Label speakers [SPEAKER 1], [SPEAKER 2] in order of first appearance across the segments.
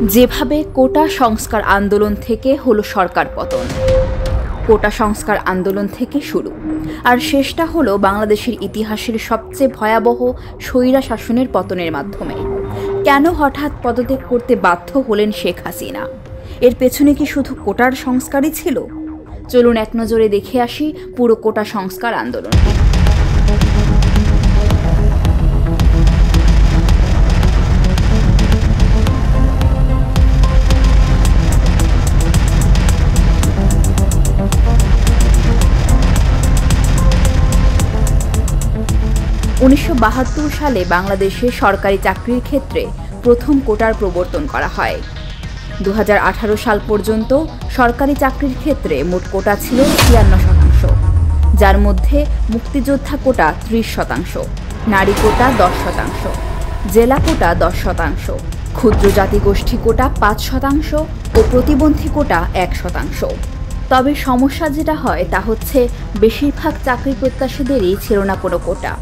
[SPEAKER 1] যেভাবে কোটা সংস্কার আন্দোলন থেকে হলো সরকার পতন, কোটা সংস্কার আন্দোলন থেকে শুরু, আর শেষটা হলো বাংলাদেশের ইতিহাসের সবচেয়ে ভয়াবহ স্বৈরা শাসনের পতনের মাধ্যমে। কেন হঠাৎ পদত্যাগ করতে বাধ্য হলেন শেখ হাসিনা? এর পেছনে কি শুধু কোটার সংস্কারই ছিল? চলুন এক নজরে দেখে আসি পুরো কোটা সংস্কার আন্দোলন। 1972 সালে বাংলাদেশে সরকারি চাকরির ক্ষেত্রে প্রথম কোটার প্রবর্তন করা হয়। 2018 সাল পর্যন্ত সরকারি চাকরির ক্ষেত্রে মোট কোটা ছিল 53%, যার মধ্যে মুক্তিযোদ্ধা কোটা 30%, নারী কোটা 10%, জেলা কোটা 10%, ক্ষুদ্র জাতিগোষ্ঠী কোটা 5% ও প্রতিবন্ধী কোটা 1%। তবে সমস্যা যেটা হয় তা হচ্ছে বেশিরভাগ চাকরি প্রত্যাশীদেরই ছিল না কোনো কোটা,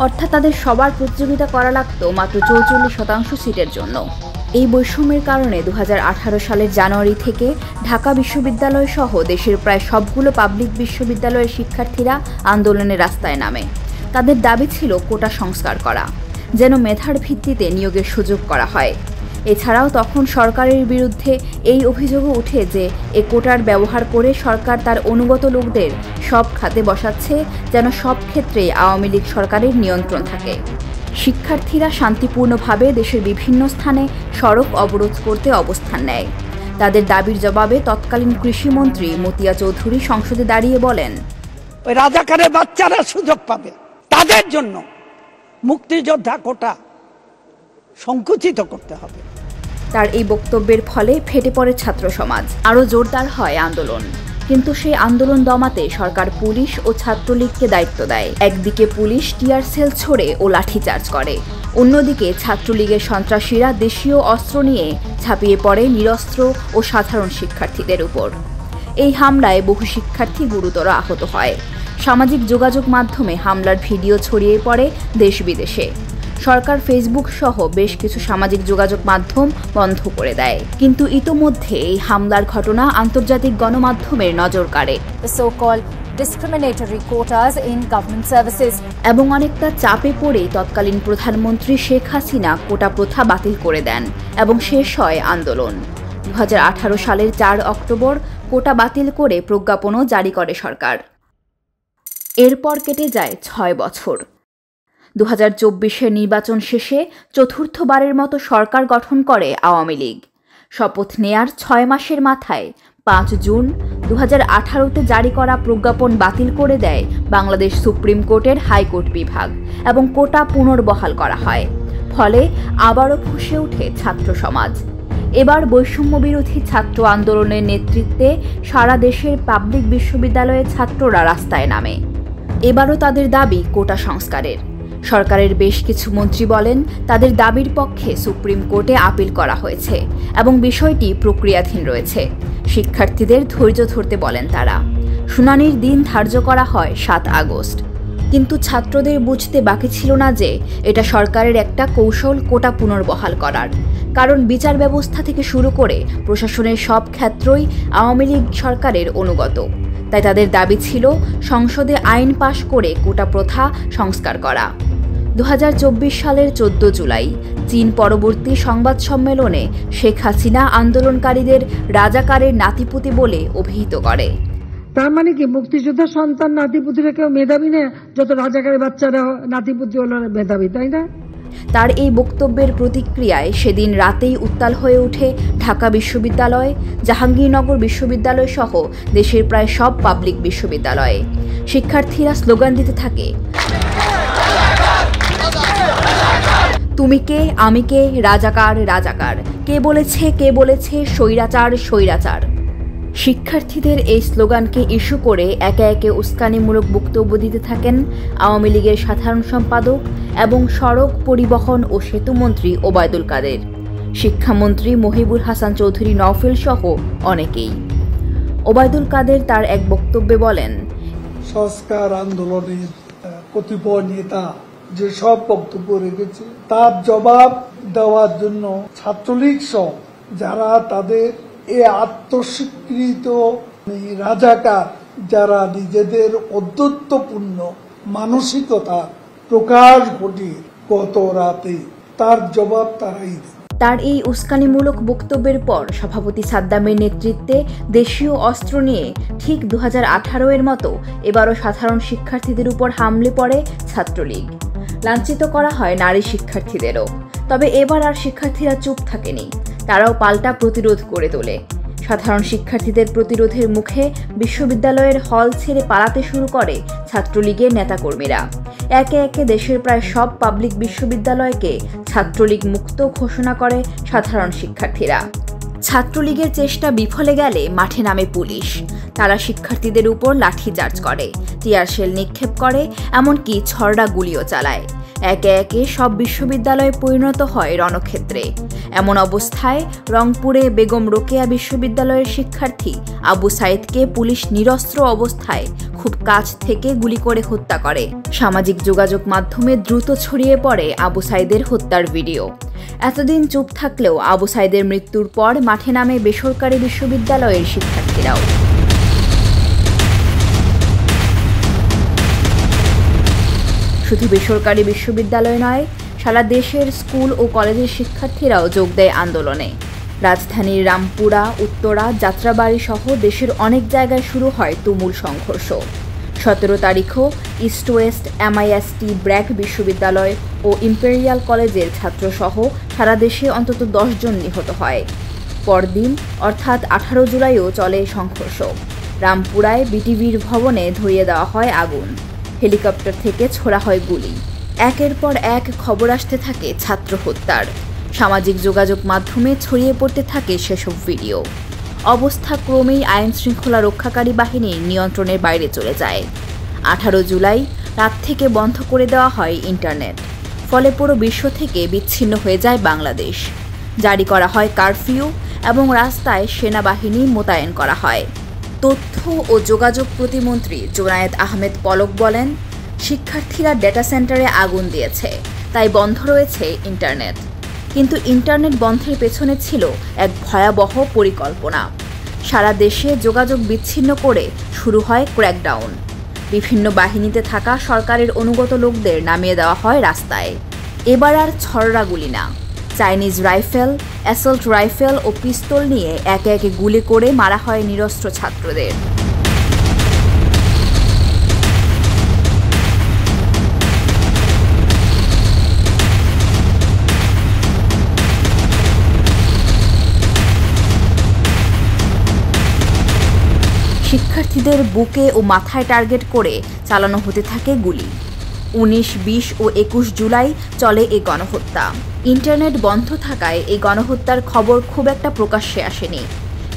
[SPEAKER 1] অর্থাৎ তাদের সবার প্রতিযোগিতা করা লাগতো মাত্র 44% সিটের জন্য। এই বৈষম্যের কারণে 2018 সালের জানুয়ারি থেকে ঢাকা বিশ্ববিদ্যালয় সহ দেশের প্রায় সবগুলো পাবলিক বিশ্ববিদ্যালয়ের শিক্ষার্থীরা আন্দোলনের রাস্তায় নামে। তাদের দাবি ছিল কোটা সংস্কার করা, যেন মেধার ভিত্তিতে নিয়োগের সুযোগ করা হয়। এছাড়াও তখন সরকারের বিরুদ্ধে এই অভিযোগও উঠে যে এ কোটার ব্যবহার করে সরকার তার অনুগত লোকদের সব খাতে বসাচ্ছে, যেন সব ক্ষেত্রে আওয়ামী লীগ সরকারের নিয়ন্ত্রণ থাকে। শিক্ষার্থীরা শান্তিপূর্ণভাবে দেশের বিভিন্ন স্থানে সড়ক অবরোধ করতে অবস্থান নেয়। তাদের দাবির জবাবে তৎকালীন কৃষিমন্ত্রী মতিয়া চৌধুরী সংসদে দাঁড়িয়ে বলেন,
[SPEAKER 2] ওই রাজাকারের বাচ্চারা সুযোগ পাবে, তাদের জন্য মুক্তিযোদ্ধা কোটা সংকুচিত করতে হবে।
[SPEAKER 1] তার এই বক্তব্যের ফলে ফেটে পড়ে ছাত্র সমাজ, আরও জোরদার হয় আন্দোলন। কিন্তু সেই আন্দোলন দমাতে সরকার পুলিশ ও ছাত্রলীগকে দায়িত্ব দেয়। একদিকে পুলিশ টিয়ার সেল ছোড়ে ও লাঠিচার্জ করে, অন্যদিকে ছাত্রলীগের সন্ত্রাসীরা দেশীয় অস্ত্র নিয়ে ঝাঁপিয়ে পড়ে নিরস্ত্র ও সাধারণ শিক্ষার্থীদের উপর। এই হামলায় বহু শিক্ষার্থী গুরুতর আহত হয়। সামাজিক যোগাযোগ মাধ্যমে হামলার ভিডিও ছড়িয়ে পড়ে দেশ বিদেশে। সরকার ফেসবুক সহ বেশ কিছু সামাজিক যোগাযোগ মাধ্যম বন্ধ করে দেয়, কিন্তু ইতোমধ্যে এই হামলার ঘটনা আন্তর্জাতিক গণমাধ্যমের নজর কাড়ে।
[SPEAKER 3] Discriminatory quotas in government services.
[SPEAKER 1] এবং অনেকটা চাপে পড়ে তৎকালীন প্রধানমন্ত্রী শেখ হাসিনা কোটা প্রথা বাতিল করে দেন এবং শেষ হয় আন্দোলন। 2018 সালের 4 অক্টোবর কোটা বাতিল করে প্রজ্ঞাপনও জারি করে সরকার। এরপর কেটে যায় 6 বছর। 2024-এর নির্বাচন শেষে চতুর্থবারের মতো সরকার গঠন করে আওয়ামী লীগ। শপথ নেয়ার 6 মাসের মাথায় 5 জুন 2018-তে জারি করা প্রজ্ঞাপন বাতিল করে দেয় বাংলাদেশ সুপ্রিম কোর্টের হাইকোর্ট বিভাগ এবং কোটা পুনর্বহাল করা হয়। ফলে আবারও ফুঁসে ওঠে ছাত্র সমাজ। এবার বৈষম্য বিরোধী ছাত্র আন্দোলনের নেতৃত্বে সারা দেশের পাবলিক বিশ্ববিদ্যালয়ের ছাত্ররা রাস্তায় নামে। এবারও তাদের দাবি কোটা সংস্কারের। সরকারের বেশ কিছু মন্ত্রী বলেন তাদের দাবির পক্ষে সুপ্রিম কোর্টে আপিল করা হয়েছে এবং বিষয়টি প্রক্রিয়াধীন রয়েছে। শিক্ষার্থীদের ধৈর্য ধরতে বলেন তারা। শুনানির দিন ধার্য করা হয় 7 আগস্ট। কিন্তু ছাত্রদের বুঝতে বাকি ছিল না যে এটা সরকারের একটা কৌশল কোটা পুনর্বহাল করার, কারণ বিচার ব্যবস্থা থেকে শুরু করে প্রশাসনের সব ক্ষেত্রই আওয়ামী লীগ সরকারের অনুগত। তাই তাদের দাবি ছিল সংসদে আইন পাশ করে কোটা প্রথা সংস্কার করা। 2024 সালের 14 জুলাই চীন পরবর্তী সংবাদ সম্মেলনে শেখ হাসিনা আন্দোলনকারীদের রাজাকারের নাতিপুতি বলে অভিহিত করে।
[SPEAKER 4] তার মানে কি মুক্তিযোদ্ধা সন্তান নাতিপুতিরা কেউ মেধাবী না? যত রাজাকারের বাচ্চারা নাতিপুতি হলো মেধাবী, তাই না?
[SPEAKER 1] তার এই বক্তব্যের প্রতিক্রিয়ায় সেদিন রাতেই উত্তাল হয়ে ওঠে ঢাকা বিশ্ববিদ্যালয়, জাহাঙ্গীরনগর বিশ্ববিদ্যালয় সহ দেশের প্রায় সব পাবলিক বিশ্ববিদ্যালয়ে। শিক্ষার্থীরা স্লোগান দিতে থাকে, তুমি কে, আমি কে, রাজাকার রাজাকার, কে বলেছে স্বৈরাচার স্বৈরাচার। শিক্ষার্থীদের এই স্লোগানকে ইস্যু করে একে একে উস্কানিমূলক বক্তব্য দিতে থাকেন আওয়ামী লীগের সাধারণ সম্পাদক এবং সড়ক পরিবহন ও সেতুমন্ত্রী ওবায়দুল কাদের, শিক্ষামন্ত্রী মহিবুল হাসান চৌধুরী নওফেল সহ অনেকেই। ওবায়দুল কাদের তার এক বক্তব্যে বলেন,
[SPEAKER 5] সংস্কার আন্দোলনের কতিপয় নেতা যে সব বক্তব্য রেখেছে তার জবাব দেওয়ার জন্য ছাত্রলীগ সহ যারা তাদের এই আত্মস্বীকৃত রাজাকার, যারা নিজেদের অদ্যত্বপূর্ণ মানসিকতা প্রকাশ ঘটিয়ে গত রাতে, তার জবাব তারাই দেবে।
[SPEAKER 1] তার এই উস্কানিমূলক বক্তব্যের পর সভাপতি সাদ্দামের নেতৃত্বে দেশীয় অস্ত্র নিয়ে ঠিক 2018-এর মতো এবারও সাধারণ শিক্ষার্থীদের উপর হামলে পড়ে ছাত্রলীগ। লাঞ্ছিত করা হয় নারী শিক্ষার্থীদেরও। তবে এবার আর শিক্ষার্থীরা চুপ থাকেনি, তারাও পাল্টা প্রতিরোধ করে তোলে। সাধারণ শিক্ষার্থীদের প্রতিরোধের মুখে বিশ্ববিদ্যালয়ের হল ছেড়ে পালাতে শুরু করে ছাত্রলীগের নেতাকর্মীরা। একে একে দেশের প্রায় সব পাবলিক বিশ্ববিদ্যালয়কে ছাত্রলীগ মুক্ত ঘোষণা করে সাধারণ শিক্ষার্থীরা। ছাত্রলীগের চেষ্টা বিফলে গেলে মাঠে নামে পুলিশ। তারা শিক্ষার্থীদের উপর লাঠিচার্জ করে, টিয়ারশেল নিক্ষেপ করে, এমনকি ছড়া গুলিও চালায়। একে একে সব বিশ্ববিদ্যালয় পরিণত হয় রণক্ষেত্রে। এমন অবস্থায় রংপুরে বেগম রোকেয়া বিশ্ববিদ্যালয়ের শিক্ষার্থী আবু সাইদকে পুলিশ নিরস্ত্র অবস্থায় খুব কাছ থেকে গুলি করে হত্যা করে। সামাজিক যোগাযোগ মাধ্যমে দ্রুত ছড়িয়ে পড়ে আবু সাইদের হত্যার ভিডিও। এতদিন চুপ থাকলেও আবু সাইদের মৃত্যুর পর মাঠে নামে বেসরকারি বিশ্ববিদ্যালয়ের শিক্ষার্থীরাও। শুধু বেসরকারি বিশ্ববিদ্যালয় নয়, সারা দেশের স্কুল ও কলেজের শিক্ষার্থীরাও যোগ দেয় আন্দোলনে। রাজধানীর রামপুরা, উত্তরা, যাত্রাবাড়ি সহ দেশের অনেক জায়গায় শুরু হয় তুমুল সংঘর্ষ। 17 তারিখও ইস্ট ওয়েস্ট, MIST, ব্র্যাক বিশ্ববিদ্যালয় ও ইম্পেরিয়াল কলেজের ছাত্রসহ সারা দেশে অন্তত 10 জন নিহত হয়। পরদিন অর্থাৎ 18 জুলাইও চলে সংঘর্ষ। রামপুরায় বিটিভির ভবনে ধরিয়ে দেওয়া হয় আগুন, হেলিকপ্টার থেকে ছোড়া হয় গুলি। একের পর এক খবর আসতে থাকে ছাত্র হত্যার। সামাজিক যোগাযোগ মাধ্যমে ছড়িয়ে পড়তে থাকে সেসব ভিডিও। অবস্থা ক্রমেই আইন শৃঙ্খলা রক্ষাকারী বাহিনীর নিয়ন্ত্রণের বাইরে চলে যায়। 18 জুলাই রাত থেকে বন্ধ করে দেওয়া হয় ইন্টারনেট। ফলে পুরো বিশ্ব থেকে বিচ্ছিন্ন হয়ে যায় বাংলাদেশ। জারি করা হয় কারফিউ এবং রাস্তায় সেনাবাহিনী মোতায়েন করা হয়। তথ্য ও যোগাযোগ প্রতিমন্ত্রী জোনায়েদ আহমেদ পলক বলেন, শিক্ষার্থীরা ডেটা সেন্টারে আগুন দিয়েছে, তাই বন্ধ রয়েছে ইন্টারনেট। কিন্তু ইন্টারনেট বন্ধের পেছনে ছিল এক ভয়াবহ পরিকল্পনা। সারা দেশে যোগাযোগ বিচ্ছিন্ন করে শুরু হয় ক্র্যাকডাউন। বিভিন্ন বাহিনীতে থাকা সরকারের অনুগত লোকদের নামিয়ে দেওয়া হয় রাস্তায়। এবার আর ছড়রা গুলি না, চাইনিজ রাইফেল, অ্যাসল্ট রাইফেল ও পিস্তল নিয়ে একে একে গুলি করে মারা হয় নিরস্ত্র ছাত্রদের। শিক্ষার্থীদের বুকে ও মাথায় টার্গেট করে চালানো হতে থাকে গুলি। 19, 20 ও 21 জুলাই চলে এই গণহত্যা। ইন্টারনেট বন্ধ থাকায় এই গণহত্যার খবর খুব একটা প্রকাশ্যে আসেনি।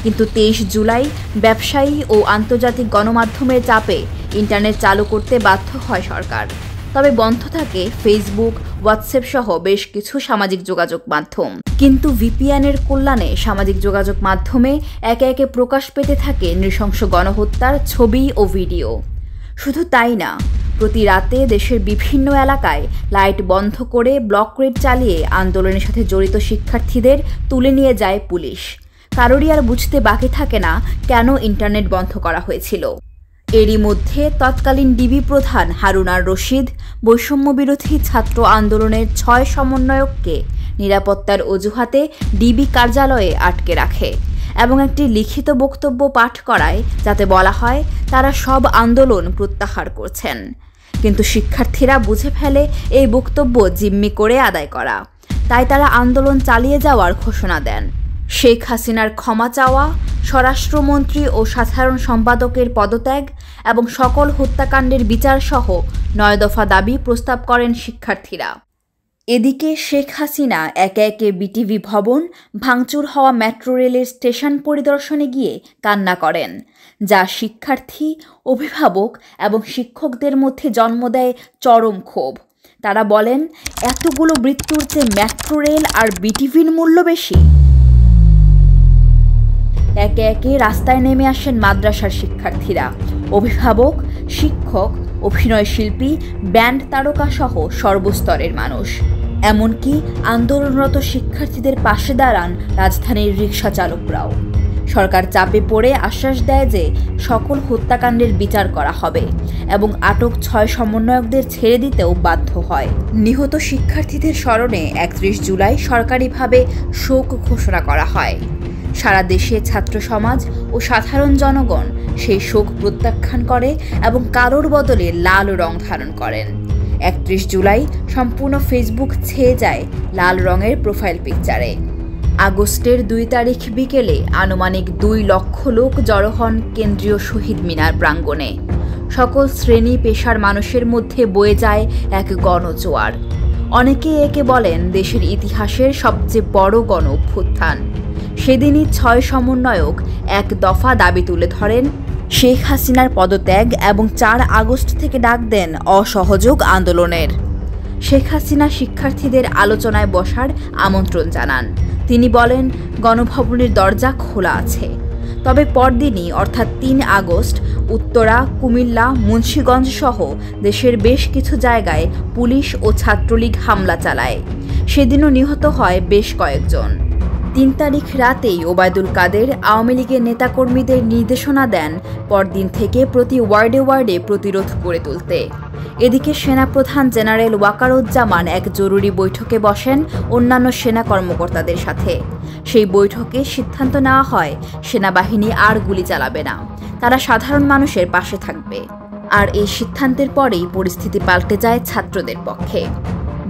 [SPEAKER 1] কিন্তু 23 জুলাই ব্যবসায়ী ও আন্তর্জাতিক গণমাধ্যমের চাপে ইন্টারনেট চালু করতে বাধ্য হয় সরকার। তবে বন্ধ থাকে ফেসবুক, হোয়াটসঅ্যাপ সহ বেশ কিছু সামাজিক যোগাযোগ মাধ্যম। কিন্তু VPN-এর কল্যাণে সামাজিক যোগাযোগ মাধ্যমে একে একে প্রকাশ পেতে থাকে নৃশংস গণহত্যার ছবি ও ভিডিও। শুধু তাই না, প্রতি রাতে দেশের বিভিন্ন এলাকায় লাইট বন্ধ করে ব্লক রেড চালিয়ে আন্দোলনের সাথে জড়িত শিক্ষার্থীদের তুলে নিয়ে যায় পুলিশ। কারোরই আর বুঝতে বাকি থাকে না কেন ইন্টারনেট বন্ধ করা হয়েছিল। এরই মধ্যে তৎকালীন ডিবি প্রধান হারুন আর রশিদ বৈষম্যবিরোধী ছাত্র আন্দোলনের 6 সমন্বয়ককে নিরাপত্তার অজুহাতে ডিবি কার্যালয়ে আটকে রাখে এবং একটি লিখিত বক্তব্য পাঠ করায়, যাতে বলা হয় তারা সব আন্দোলন প্রত্যাহার করছেন। কিন্তু শিক্ষার্থীরা বুঝে ফেলে এই বক্তব্য জিম্মি করে আদায় করা, তাই তারা আন্দোলন চালিয়ে যাওয়ার ঘোষণা দেন। শেখ হাসিনার ক্ষমা চাওয়া, স্বরাষ্ট্রমন্ত্রী ও সাধারণ সম্পাদকের পদত্যাগ এবং সকল হত্যাকাণ্ডের বিচার সহ 9 দফা দাবি প্রস্তাব করেন শিক্ষার্থীরা। এদিকে শেখ হাসিনা একে একে বিটিভি ভবন, ভাঙচুর হওয়া মেট্রো রেলের স্টেশন পরিদর্শনে গিয়ে কান্না করেন, যা শিক্ষার্থী, অভিভাবক এবং শিক্ষকদের মধ্যে জন্ম দেয় চরম ক্ষোভ। তারা বলেন, এতগুলো মৃত্যুর চেয়ে মেট্রো রেল আর বিটিভির মূল্য বেশি। একে একে রাস্তায় নেমে আসেন মাদ্রাসার শিক্ষার্থীরা, অভিভাবক, শিক্ষক, অভিনয় শিল্পী, ব্যান্ড তারকা সহ সর্বস্তরের মানুষ। এমনকি আন্দোলনরত শিক্ষার্থীদের পাশে দাঁড়ান রাজধানীর রিকশা চালকরাও। সরকার চাপে পড়ে আশ্বাস দেয় যে সকল হত্যাকাণ্ডের বিচার করা হবে এবং আটক 6 সমন্বয়কদের ছেড়ে দিতেও বাধ্য হয়। নিহত শিক্ষার্থীদের স্মরণে 31 জুলাই সরকারিভাবে শোক ঘোষণা করা হয়। সারা দেশে ছাত্র সমাজ ও সাধারণ জনগণ সেই শোক প্রত্যাখ্যান করে এবং কালোর বদলে লাল রং ধারণ করেন। 31 জুলাই সম্পূর্ণ ফেসবুক ছেয়ে যায় লাল রঙের প্রোফাইল পিকচারে। আগস্টের 2 তারিখ বিকেলে আনুমানিক 2 লক্ষ লোক জড়ো হন কেন্দ্রীয় শহীদ মিনার প্রাঙ্গণে। সকল শ্রেণী পেশার মানুষের মধ্যে বয়ে যায় এক গণজোয়ার। অনেকে একে বলেন দেশের ইতিহাসের সবচেয়ে বড় গণ অভ্যুত্থান। সেদিনই 6 সমন্বয়ক এক দফা দাবি তুলে ধরেন শেখ হাসিনার পদত্যাগ এবং 4 আগস্ট থেকে ডাক দেন অসহযোগ আন্দোলনের। শেখ হাসিনা শিক্ষার্থীদের আলোচনায় বসার আমন্ত্রণ জানান। তিনি বলেন গণভবনের দরজা খোলা আছে। তবে পরদিনই অর্থাৎ 3 আগস্ট উত্তরা, কুমিল্লা, মুন্সিগঞ্জ সহ দেশের বেশ কিছু জায়গায় পুলিশ ও ছাত্রলীগ হামলা চালায়। সেদিনও নিহত হয় বেশ কয়েকজন। 3 তারিখ রাতেই ওবায়দুল কাদের আওয়ামী লীগের নেতাকর্মীদের নির্দেশনা দেন পরদিন থেকে প্রতি ওয়ার্ডে ওয়ার্ডে প্রতিরোধ গড়ে তুলতে। এদিকে সেনাপ্রধান জেনারেল ওয়াকারুজ্জামান এক জরুরি বৈঠকে বসেন অন্যান্য সেনা কর্মকর্তাদের সাথে। সেই বৈঠকে সিদ্ধান্ত নেওয়া হয় সেনাবাহিনী আর গুলি চালাবে না, তারা সাধারণ মানুষের পাশে থাকবে। আর এই সিদ্ধান্তের পরেই পরিস্থিতি পাল্টে যায় ছাত্রদের পক্ষে।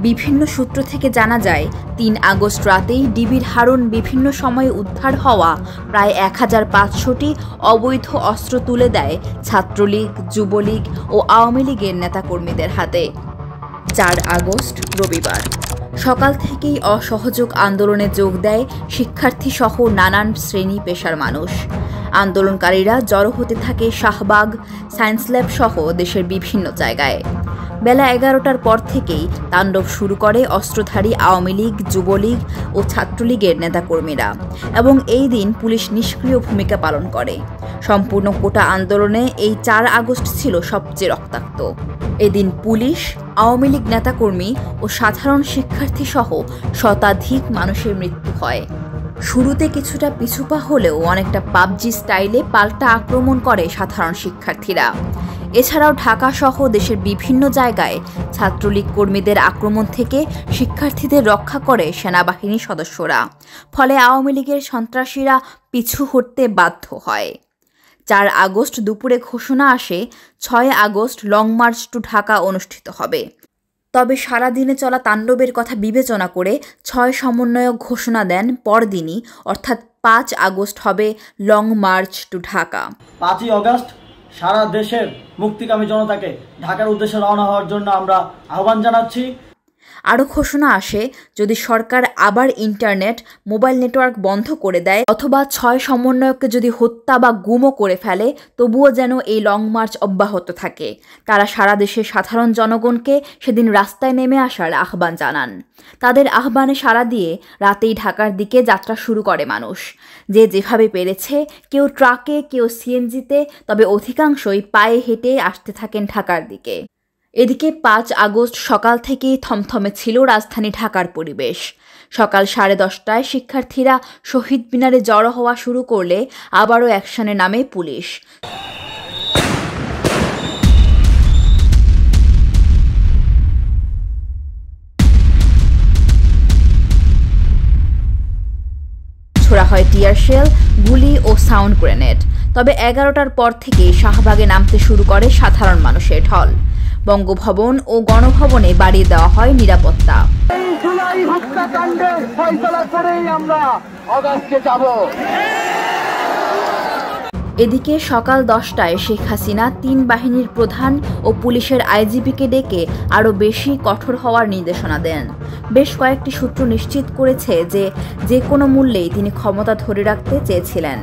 [SPEAKER 1] বিভিন্ন সূত্র থেকে জানা যায় 3 আগস্ট রাতেই ডিবির হারুন বিভিন্ন সময়ে উদ্ধার হওয়া প্রায় 1500টি অবৈধ অস্ত্র তুলে দেয় ছাত্রলীগ, যুবলীগ ও আওয়ামী লীগের নেতাকর্মীদের হাতে। 4 আগস্ট রবিবার সকাল থেকেই অসহযোগ আন্দোলনে যোগ দেয় শিক্ষার্থী সহ নানান শ্রেণী পেশার মানুষ। আন্দোলনকারীরা জড়ো হতে থাকে শাহবাগ, সায়েন্স ল্যাব সহ দেশের বিভিন্ন জায়গায়। বেলা 11টার পর থেকেই তাণ্ডব শুরু করে অস্ত্রধারী আওয়ামী লীগ, যুবলীগ ও ছাত্রলীগের নেতাকর্মীরা এবং এই দিন পুলিশ নিষ্ক্রিয় ভূমিকা পালন করে। সম্পূর্ণ কোটা আন্দোলনে এই 4 আগস্ট ছিল সবচেয়ে রক্তাক্ত। এদিন পুলিশ, আওয়ামী লীগ নেতাকর্মী ও সাধারণ শিক্ষার্থী সহ শতাধিক মানুষের মৃত্যু হয়। শুরুতে কিছুটা পিছুপা হলেও অনেকটা পাবজি স্টাইলে পাল্টা আক্রমণ করে সাধারণ শিক্ষার্থীরা। এছাড়াও ঢাকা সহ দেশের বিভিন্ন জায়গায় ছাত্রলীগ কর্মীদের আক্রমণ থেকে শিক্ষার্থীদের রক্ষা করে সেনাবাহিনীর সদস্যরা। ফলে আওয়ামী লীগের সন্ত্রাসীরা পিছু হটতে বাধ্য হয়। 4 আগস্ট দুপুরে ঘোষণা আসে 6 August long march to Dhaka অনুষ্ঠিত হবে। তবে সারাদিনে চলা তাণ্ডবের কথা বিবেচনা করে 6 সমন্বয়ক ঘোষণা দেন পরদিনই অর্থাৎ 5 আগস্ট হবে long march to Dhaka.
[SPEAKER 6] 5 August সারা দেশের মুক্তিকামী জনতাকে ঢাকার উদ্দেশ্যে রওনা হওয়ার জন্য আমরা আহ্বান জানাচ্ছি।
[SPEAKER 1] আরও ঘোষণা আসে যদি সরকার আবার ইন্টারনেট, মোবাইল নেটওয়ার্ক বন্ধ করে দেয় অথবা 6 সমন্বয়ককে যদি হত্যা বা গুমও করে ফেলে, তবুও যেন এই লং মার্চ অব্যাহত থাকে। তারা সারা দেশের সাধারণ জনগণকে সেদিন রাস্তায় নেমে আসার আহ্বান জানান। তাদের আহ্বানে সাড়া দিয়ে রাতেই ঢাকার দিকে যাত্রা শুরু করে মানুষ। যে যেভাবে পেরেছে, কেউ ট্রাকে, কেউ সিএনজিতে, তবে অধিকাংশই পায়ে হেঁটে আসতে থাকেন ঢাকার দিকে। এদিকে 5 আগস্ট সকাল থেকেই থমথমে ছিল রাজধানী ঢাকার পরিবেশ। সকাল 10:30টায় শিক্ষার্থীরা শহীদ মিনারে জড়ো হওয়া শুরু করলে আবারও অ্যাকশনে নামে পুলিশ। ছোড়া হয় টিয়ার শেল, গুলি ও সাউন্ড গ্রেনেড। তবে 11টার পর থেকে শাহবাগে নামতে শুরু করে সাধারণ মানুষের ঢল। বঙ্গভবন ও গণভবনে বাড়িয়ে দেওয়া হয় নিরাপত্তা। এদিকে সকাল 10টায় শেখ হাসিনা 3 বাহিনীর প্রধান ও পুলিশের আইজিপিকে ডেকে আরও বেশি কঠোর হওয়ার নির্দেশনা দেন। বেশ কয়েকটি সূত্র নিশ্চিত করেছে যে কোনো মূল্যেই তিনি ক্ষমতা ধরে রাখতে চেয়েছিলেন।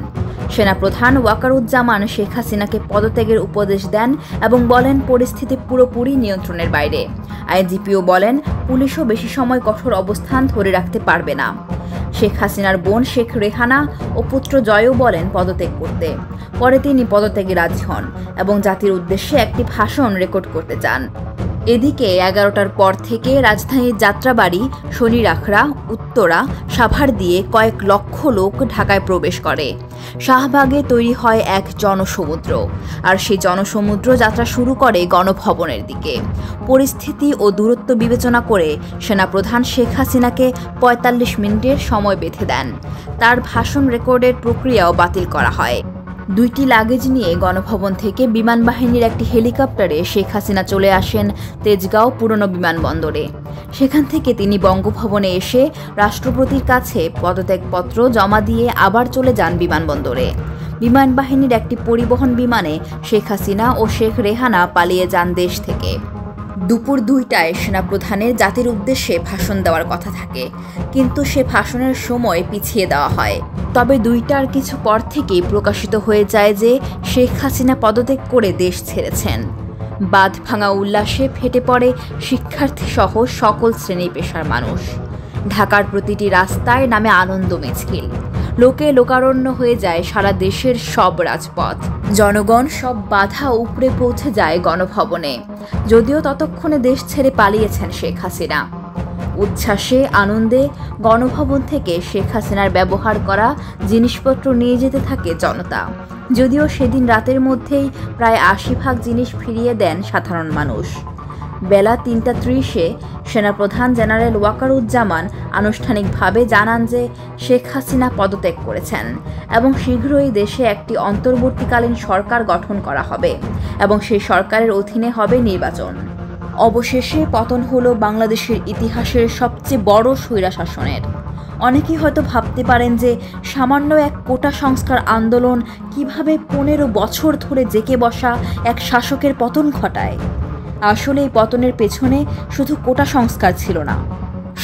[SPEAKER 1] সেনাপ্রধান ওয়াকারুজ্জামান শেখ হাসিনাকে পদত্যাগের উপদেশ দেন এবং বলেন পরিস্থিতি পুরোপুরি নিয়ন্ত্রণের বাইরে। আইজিপিও বলেন পুলিশও বেশি সময় কঠোর অবস্থান ধরে রাখতে পারবে না। শেখ হাসিনার বোন শেখ রেহানা ও পুত্র জয়ও বলেন পদত্যাগ করতে। পরে তিনি পদত্যাগে রাজি হন এবং জাতির উদ্দেশ্যে একটি ভাষণ রেকর্ড করতে চান। এদিকে 11টার পর থেকে রাজধানীর যাত্রাবাড়ি, শনিরাখড়া, উত্তরা, সাভার দিয়ে কয়েক লক্ষ লোক ঢাকায় প্রবেশ করে। শাহবাগে তৈরি হয় এক জনসমুদ্র, আর সেই জনসমুদ্র যাত্রা শুরু করে গণভবনের দিকে। পরিস্থিতি ও দূরত্ব বিবেচনা করে সেনাপ্রধান শেখ হাসিনাকে ৪৫ মিনিটের সময় বেঁধে দেন। তার ভাষণ রেকর্ডের প্রক্রিয়াও বাতিল করা হয়। 2টি লাগেজ নিয়ে গণভবন থেকে বিমান বাহিনীর একটি হেলিকপ্টারে শেখ হাসিনা চলে আসেন তেজগাঁও পুরনো বিমানবন্দরে। সেখান থেকে তিনি বঙ্গভবনে এসে রাষ্ট্রপতির কাছে পদত্যাগপত্র জমা দিয়ে আবার চলে যান বিমানবন্দরে। বিমান বাহিনীর একটি পরিবহন বিমানে শেখ হাসিনা ও শেখ রেহানা পালিয়ে যান দেশ থেকে। দুপুর 2টায় সেনাপ্রধানের জাতির উদ্দেশ্যে ভাষণ দেওয়ার কথা থাকে, কিন্তু সে ভাষণের সময় পিছিয়ে দেওয়া হয়। তবে 2টার কিছু পর থেকেই প্রকাশিত হয়ে যায় যে শেখ হাসিনা পদত্যাগ করে দেশ ছেড়েছেন। বাঁধ ভাঙা উল্লাসে ফেটে পড়ে শিক্ষার্থী সহ সকল শ্রেণী পেশার মানুষ। ঢাকার প্রতিটি রাস্তায় নামে আনন্দ মিছিল। লোকে লোকারণ্য হয়ে যায় সারা দেশের সব রাজপথ। জনগণ সব বাধা উপড়ে পৌঁছে যায় গণভবনে, যদিও ততক্ষণে দেশ ছেড়ে পালিয়েছেন শেখ হাসিনা। উচ্ছ্বাসে আনন্দে গণভবন থেকে শেখ হাসিনার ব্যবহার করা জিনিসপত্র নিয়ে যেতে থাকে জনতা, যদিও সেদিন রাতের মধ্যেই প্রায় 80% জিনিস ফিরিয়ে দেন সাধারণ মানুষ। বেলা 3:30-এ সেনাপ্রধান জেনারেল ওয়াকারুজ্জামান আনুষ্ঠানিকভাবে জানান যে শেখ হাসিনা পদত্যাগ করেছেন এবং শীঘ্রই দেশে একটি অন্তর্বর্তীকালীন সরকার গঠন করা হবে এবং সেই সরকারের অধীনে হবে নির্বাচন। অবশেষে পতন হলো বাংলাদেশের ইতিহাসের সবচেয়ে বড় স্বৈরশাসনের। অনেকেই হয়তো ভাবতে পারেন যে সামান্য এক কোটা সংস্কার আন্দোলন কিভাবে 15 বছর ধরে জেঁকে বসা এক শাসকের পতন ঘটায়। আসলে এই পতনের পেছনে শুধু কোটা সংস্কার ছিল না,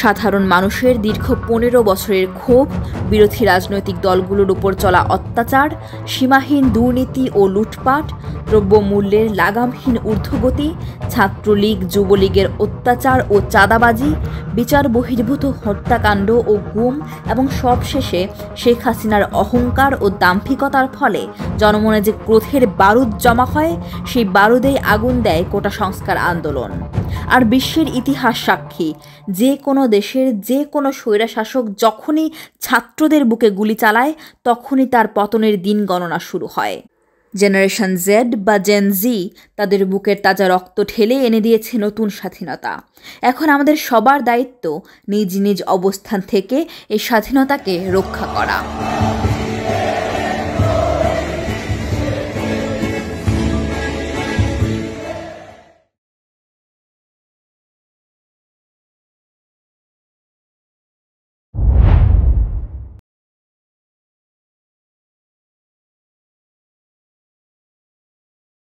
[SPEAKER 1] সাধারণ মানুষের দীর্ঘ 15 বছরের ক্ষোভ, বিরোধী রাজনৈতিক দলগুলোর উপর চলা অত্যাচার, সীমাহীন দুর্নীতি ও লুটপাট, দ্রব্যমূল্যের লাগামহীন ঊর্ধ্বগতি, ছাত্রলীগ যুবলীগের অত্যাচার ও চাঁদাবাজি, বিচার বহির্ভূত হত্যাকাণ্ড ও গুম এবং সবশেষে শেখ হাসিনার অহংকার ও দাম্ভিকতার ফলে জনমনে যে ক্রোধের বারুদ জমা হয়, সেই বারুদেই আগুন দেয় কোটা সংস্কার আন্দোলন। আর বিশ্বের ইতিহাস সাক্ষী, যে কোনো দেশের যে কোনো স্বৈরশাসক যখনই ছাত্রদের বুকে গুলি চালায়, তখনই তার পতনের দিন গণনা শুরু হয়। জেনারেশন জেড বা জেন জি তাদের বুকের তাজা রক্ত ঢেলে এনে দিয়েছে নতুন স্বাধীনতা। এখন আমাদের সবার দায়িত্ব নিজ নিজ অবস্থান থেকে এই স্বাধীনতাকে রক্ষা করা।